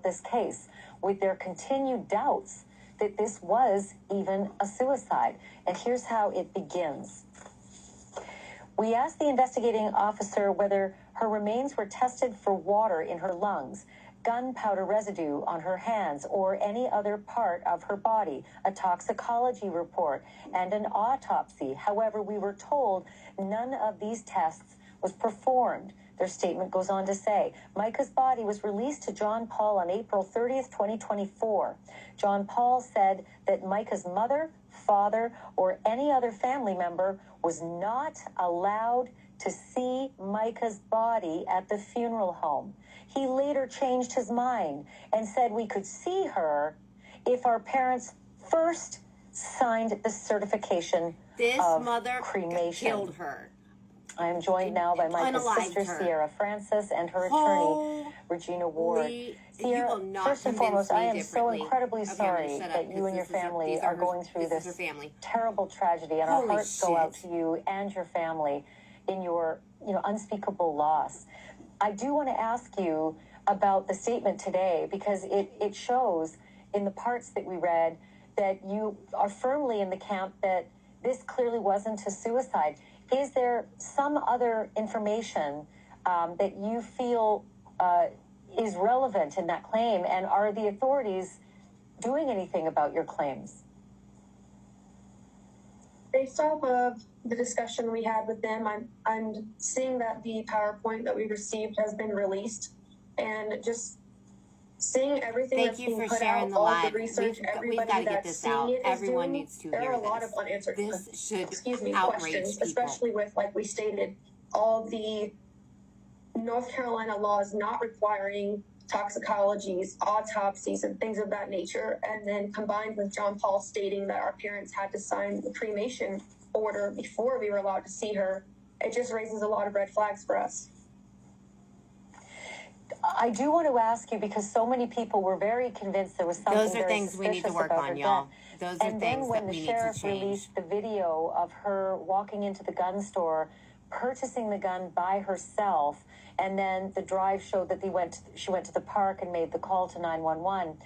this case with their continued doubts that this was even a suicide. And here's how it begins. We asked the investigating officer whether her remains were tested for water in her lungs, gunpowder residue on her hands, or any other part of her body, a toxicology report, and an autopsy. However, we were told none of these tests was performed. Their statement goes on to say, Micah's body was released to John Paul on April 30th, 2024. John Paul said that Micah's mother, father, or any other family member was not allowed to see Micah's body at the funeral home. He later changed his mind and said we could see her if our parents first signed the certification of cremation. Killed her. I am joined now by Micah's sister, Sierra Francis, and her attorney, Regina Ward. Sierra, first and foremost, I am so incredibly sorry that you and your family are going through this terrible tragedy, and our hearts go out to you and your family in your, unspeakable loss. I do want to ask you about the statement today, because it shows in the parts that we read that you are firmly in the camp that this clearly wasn't a suicide. Is there some other information that you feel is relevant in that claim? And are the authorities doing anything about your claims? Based off of the discussion we had with them, I'm seeing that the PowerPoint that we received has been released, and just seeing everything that's being put out, all the research, everybody that's seeing it is doing, there are a lot of unanswered questions, especially with, like we stated, all the North Carolina laws not requiring toxicologies, autopsies, and things of that nature, and then combined with John Paul stating that our parents had to sign the cremation order before we were allowed to see her, it just raises a lot of red flags for us. I do want to ask you, because so many people were very convinced there was something Those are very things we need to work on, y'all. Those are and things then when that the we sheriff need to change. released the video of her walking into the gun store, purchasing the gun by herself, and then the drive showed that she went to the park and made the call to 911.